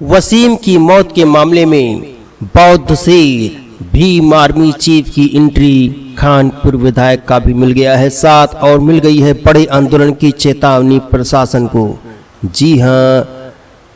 वसीम की मौत के मामले में बौद्ध से भीम आर्मी चीफ की एंट्री, खानपुर विधायक का भी मिल गया है साथ और मिल गई है बड़े आंदोलन की चेतावनी प्रशासन को। जी हां,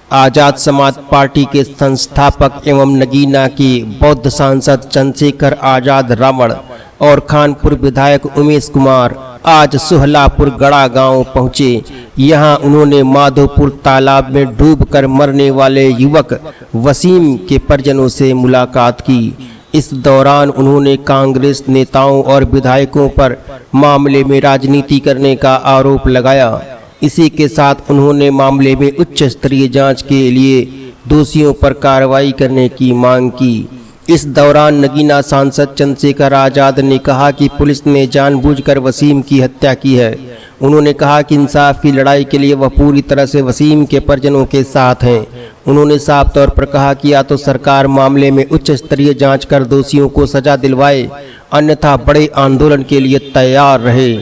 आजाद समाज पार्टी के संस्थापक एवं नगीना के बौद्ध सांसद चंद्रशेखर आजाद रावण और खानपुर विधायक उमेश कुमार आज सुहलापुर गड़ा गांव पहुंचे। यहां उन्होंने माधोपुर तालाब में डूबकर मरने वाले युवक वसीम के परिजनों से मुलाकात की। इस दौरान उन्होंने कांग्रेस नेताओं और विधायकों पर मामले में राजनीति करने का आरोप लगाया। इसी के साथ उन्होंने मामले में उच्च स्तरीय जांच के लिए दोषियों पर कार्रवाई करने की मांग की। इस दौरान नगीना सांसद चंद्रशेखर आजाद ने कहा कि पुलिस ने जानबूझकर वसीम की हत्या की है। उन्होंने कहा कि इंसाफ की लड़ाई के लिए वह पूरी तरह से वसीम के परिजनों के साथ हैं। उन्होंने साफ तौर पर कहा कि या तो सरकार मामले में उच्च स्तरीय जांच कर दोषियों को सजा दिलवाए, अन्यथा बड़े आंदोलन के लिए तैयार रहे।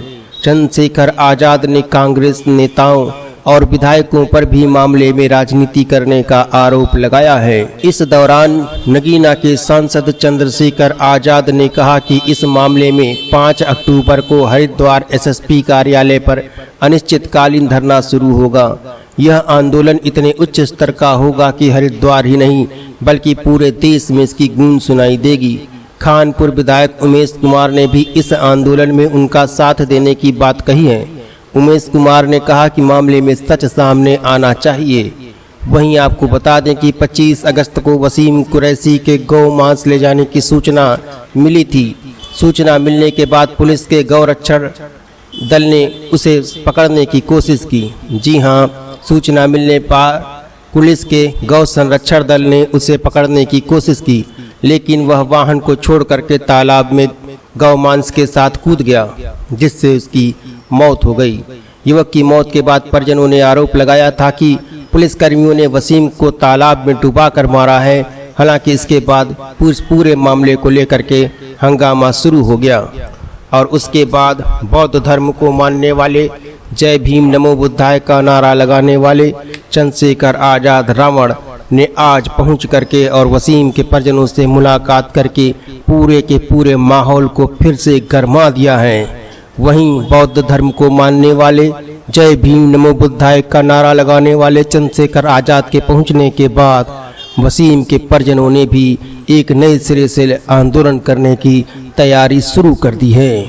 चंद्रशेखर आजाद ने कांग्रेस नेताओं और विधायकों पर भी मामले में राजनीति करने का आरोप लगाया है। इस दौरान नगीना के सांसद चंद्रशेखर आजाद ने कहा कि इस मामले में 5 अक्टूबर को हरिद्वार एसएसपी कार्यालय पर अनिश्चितकालीन धरना शुरू होगा। यह आंदोलन इतने उच्च स्तर का होगा कि हरिद्वार ही नहीं बल्कि पूरे देश में इसकी गूंज सुनाई देगी। खानपुर विधायक उमेश कुमार ने भी इस आंदोलन में उनका साथ देने की बात कही है। उमेश कुमार ने कहा कि मामले में सच सामने आना चाहिए। वहीं आपको बता दें कि 25 अगस्त को वसीम कुरैशी के गौ मांस ले जाने की सूचना मिली थी। सूचना मिलने के बाद पुलिस के गौ रक्षण दल ने उसे पकड़ने की कोशिश की। जी हां, सूचना मिलने पर पुलिस के गौ संरक्षण दल ने उसे पकड़ने की कोशिश की, लेकिन वह वाहन को छोड़ करके तालाब में गौ मांस के साथ कूद गया, जिससे उसकी मौत हो गई। युवक की मौत के बाद परिजनों ने आरोप लगाया था कि पुलिसकर्मियों ने वसीम को तालाब में डुबाकर मारा है। हालांकि इसके बाद पूरे मामले को लेकर के हंगामा शुरू हो गया और उसके बाद बौद्ध धर्म को मानने वाले, जय भीम नमो बुद्धाय का नारा लगाने वाले चंद्रशेखर आजाद रावण ने आज पहुंच करके और वसीम के परिजनों से मुलाकात करके पूरे के पूरे माहौल को फिर से गरमा दिया है। वहीं बौद्ध धर्म को मानने वाले, जय भीम नमो बुद्धाय का नारा लगाने वाले चंद्रशेखर आजाद के पहुंचने के बाद वसीम के परिजनों ने भी एक नए सिरे से आंदोलन करने की तैयारी शुरू कर दी है।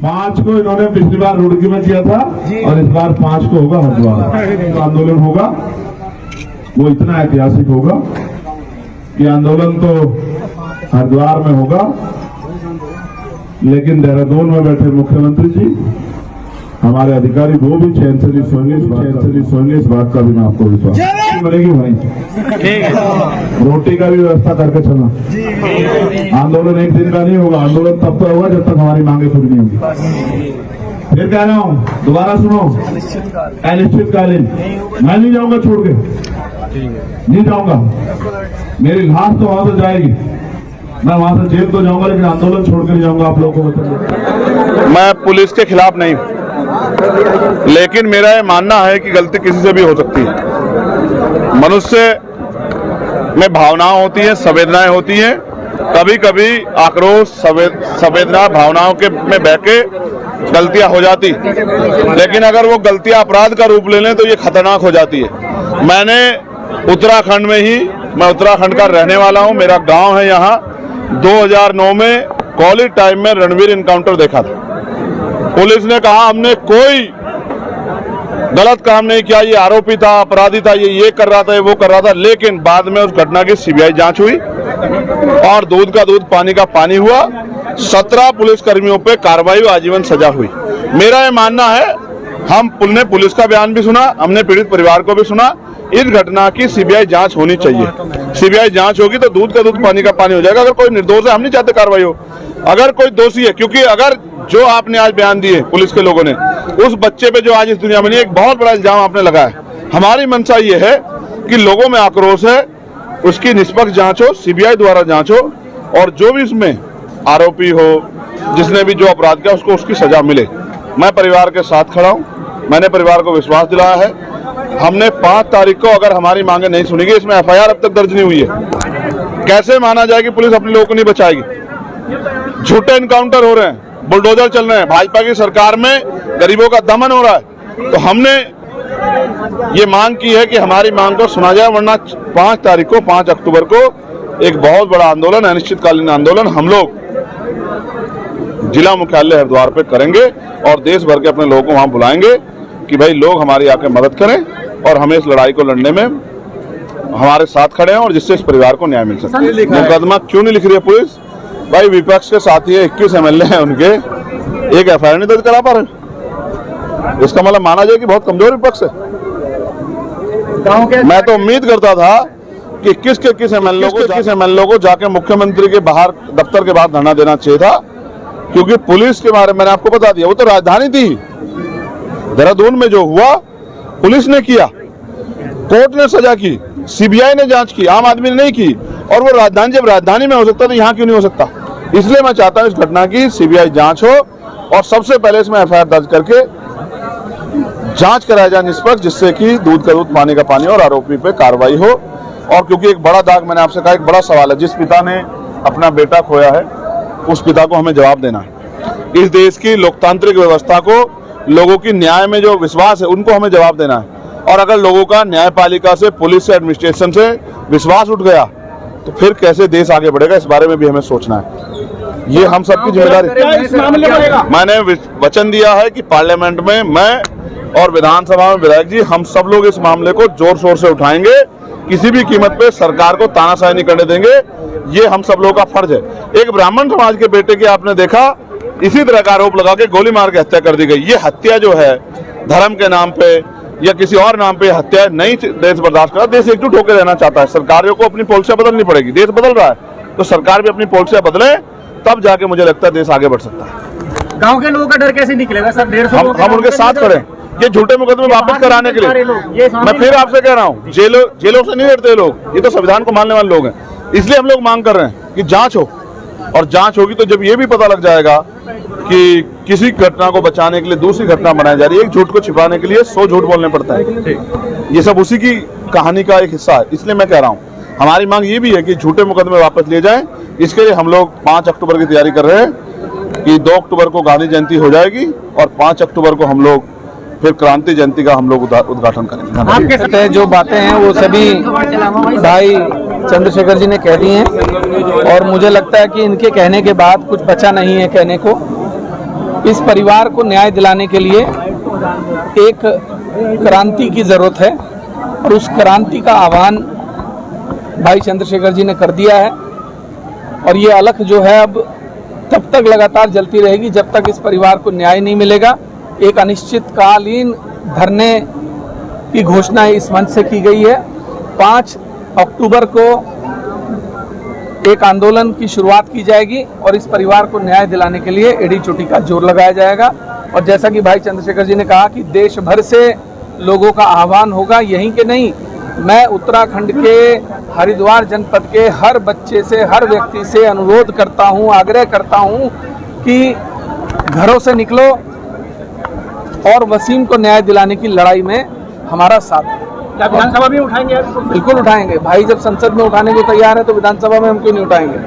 5 को इन्होंने पिछली बार रुड़की में किया था और इस बार 5 को होगा हरिद्वार आंदोलन होगा। वो इतना ऐतिहासिक होगा कि आंदोलन तो हरिद्वार में होगा, लेकिन देहरादून में बैठे मुख्यमंत्री जी, हमारे अधिकारी वो भी चैन से नहीं सोएंगे। इस बात का भी मैं आपको विश्वास मिलेगी भाई। रोटी का भी व्यवस्था करके चलना। आंदोलन एक दिन का नहीं होगा, आंदोलन तब तो होगा जब तक हमारी मांगे पूरी नहीं होगी। फिर कह रहा हूँ, दोबारा सुनो, अनिश्चितकालीन। मैं नहीं जाऊंगा छोड़ के, नहीं जाऊंगा। मेरी लाश तो वहां से जाएगी, मैं वहां से जेल तो जाऊंगा, लेकिन आंदोलन छोड़ के नहीं जाऊंगा। आप लोगों को बताइए, मैं पुलिस के खिलाफ नहीं, लेकिन मेरा ये मानना है कि गलती किसी से भी हो सकती है। मनुष्य में भावनाएं होती हैं, संवेदनाएं होती हैं। कभी कभी आक्रोश, संवेदना, भावनाओं के में बह के गलतियां हो जाती, लेकिन अगर वो गलतियां अपराध का रूप ले लें तो ये खतरनाक हो जाती है। मैंने उत्तराखंड में ही, मैं उत्तराखंड का रहने वाला हूं, मेरा गांव है यहाँ। 2009 में कॉलेज टाइम में रणवीर इनकाउंटर देखा था। पुलिस ने कहा हमने कोई गलत काम नहीं किया, ये आरोपी था, अपराधी था, ये कर रहा था, ये वो कर रहा था। लेकिन बाद में उस घटना की सीबीआई जांच हुई और दूध का दूध, पानी का पानी हुआ। 17 पुलिसकर्मियों पे कार्रवाई, आजीवन सजा हुई। मेरा ये मानना है, हमने पुलिस का बयान भी सुना, हमने पीड़ित परिवार को भी सुना। इस घटना की सीबीआई जांच होनी चाहिए। सीबीआई जांच होगी तो दूध का दूध, पानी का पानी हो जाएगा। अगर कोई निर्दोष है, हम नहीं चाहते कार्रवाई हो। अगर कोई दोषी है, क्योंकि अगर जो आपने आज बयान दिए पुलिस के लोगों ने, उस बच्चे पे जो आज इस दुनिया में नहीं, एक बहुत बड़ा इल्जाम आपने लगाया। हमारी मंशा ये है कि लोगों में आक्रोश है, उसकी निष्पक्ष जांच हो, सीबीआई द्वारा जांच हो, और जो भी इसमें आरोपी हो, जिसने भी जो अपराध किया, उसको उसकी सजा मिले। मैं परिवार के साथ खड़ा हूं। मैंने परिवार को विश्वास दिलाया है हमने 5 तारीख को अगर हमारी मांगे नहीं सुनेगी, इसमें एफआईआर अब तक दर्ज नहीं हुई है। कैसे माना जाए कि पुलिस अपने लोगों को नहीं बचाएगी? झूठे इनकाउंटर हो रहे हैं, बुलडोजर चल रहे हैं, भाजपा की सरकार में गरीबों का दमन हो रहा है। तो हमने ये मांग की है कि हमारी मांग को सुना जाए, वरना 5 तारीख को 5 अक्टूबर को एक बहुत बड़ा आंदोलन, अनिश्चितकालीन आंदोलन हम लोग जिला मुख्यालय हरिद्वार पे करेंगे और देश भर के अपने लोगों को वहां बुलाएंगे कि भाई लोग हमारी आके मदद करें और हमें इस लड़ाई को लड़ने में हमारे साथ खड़े हैं और जिससे इस परिवार को न्याय मिल सके। मुकदमा क्यों नहीं लिख रही है पुलिस? भाई विपक्ष के साथी है, 21 एमएलए हैं उनके, एक एफआईआर नहीं दर्ज करा पा रहे। इसका मतलब माना जाए कि बहुत कमजोर विपक्ष है। मैं तो उम्मीद करता था कि 21 एमएलए को जाके मुख्यमंत्री के बाहर, दफ्तर के बाहर धरना देना चाहिए था, क्योंकि पुलिस के बारे में मैंने आपको बता दिया, वो तो राजधानी थी। देहरादून में जो हुआ पुलिस ने किया, कोर्ट ने सजा की, सीबीआई ने जांच की, आम आदमी ने नहीं की। और वो राजधानी, जब राजधानी में हो सकता तो यहाँ क्यों नहीं हो सकता? इसलिए मैं चाहता हूँ इस घटना की सीबीआई जांच हो और सबसे पहले इसमें एफआईआर दर्ज करके जांच कराया जाए निष्पक्ष, जिससे कि दूध का दूध पानी का पानी और आरोपी पे कार्रवाई हो। और क्योंकि एक बड़ा दाग, मैंने आपसे कहा, एक बड़ा सवाल है, जिस पिता ने अपना बेटा खोया है उस पिता को हमें जवाब देना है। इस देश की लोकतांत्रिक व्यवस्था को, लोगों की न्याय में जो विश्वास है उनको हमें जवाब देना है। और अगर लोगों का न्यायपालिका से, पुलिस से, एडमिनिस्ट्रेशन से विश्वास उठ गया तो फिर कैसे देश आगे बढ़ेगा, इस बारे में भी हमें सोचना है। ये हम सबकी जिम्मेदारी। मैंने वचन दिया है कि पार्लियामेंट में मैं और विधानसभा में विधायक जी, हम सब लोग इस मामले को जोर शोर से उठाएंगे। किसी भी कीमत पे सरकार को तानाशाही नहीं करने देंगे, ये हम सब लोगों का फर्ज है। एक ब्राह्मण समाज के बेटे की आपने देखा, इसी तरह का आरोप लगा के गोली मार के हत्या कर दी गई। ये हत्या जो है धर्म के नाम पे या किसी और नाम पे हत्या नहीं देश बर्दाश्त कर। देश एकजुट होकर रहना चाहता है, सरकारों को अपनी पॉलिसियां बदलनी पड़ेगी। देश बदल रहा है तो सरकार भी अपनी पॉलिसियां बदले, तब जाके मुझे लगता है देश आगे बढ़ सकता है। गांव के लोगों का डर कैसे निकलेगा सर? 150 हम उनके साथ खड़े, ये झूठे मुकदमे वापस कराने के लिए। मैं फिर आपसे कह रहा हूँ, जेलों से नहीं डरते लोग, ये तो संविधान को मानने वाले लोग हैं। इसलिए हम लोग मांग कर रहे हैं कि जांच हो, और जांच होगी तो जब ये भी पता लग जाएगा कि किसी घटना को बचाने के लिए दूसरी घटना बनाई जा रही है, एक झूठ को छिपाने के लिए 100 झूठ बोलने पड़ता है। ये सब उसी की कहानी का एक हिस्सा है। इसलिए मैं कह रहा हूँ, हमारी मांग ये भी है कि झूठे मुकदमे वापस लिए जाएं। इसके लिए हम लोग 5 अक्टूबर की तैयारी कर रहे हैं कि 2 अक्टूबर को गांधी जयंती हो जाएगी और 5 अक्टूबर को हम लोग फिर क्रांति जयंती का हम लोग उद्घाटन करेंगे। आपके साथ जो बातें हैं वो सभी भाई चंद्रशेखर जी ने कह दी हैं और मुझे लगता है कि इनके कहने के बाद कुछ बचा नहीं है कहने को। इस परिवार को न्याय दिलाने के लिए एक क्रांति की जरूरत है और उस क्रांति का आह्वान भाई चंद्रशेखर जी ने कर दिया है। और ये अलख जो है अब तब तक लगातार जलती रहेगी जब तक इस परिवार को न्याय नहीं मिलेगा। एक अनिश्चितकालीन धरने की घोषणा इस मंच से की गई है। 5 अक्टूबर को एक आंदोलन की शुरुआत की जाएगी और इस परिवार को न्याय दिलाने के लिए एड़ी चोटी का जोर लगाया जाएगा। और जैसा कि भाई चंद्रशेखर जी ने कहा कि देश भर से लोगों का आह्वान होगा, यहीं के नहीं, मैं उत्तराखंड के हरिद्वार जनपद के हर बच्चे से, हर व्यक्ति से अनुरोध करता हूं, आग्रह करता हूं कि घरों से निकलो और वसीम को न्याय दिलाने की लड़ाई में हमारा साथ। क्या विधानसभा में उठाएंगे? बिल्कुल उठाएंगे। भाई जब संसद में उठाने को तैयार है तो विधानसभा में हम क्यों नहीं उठाएंगे?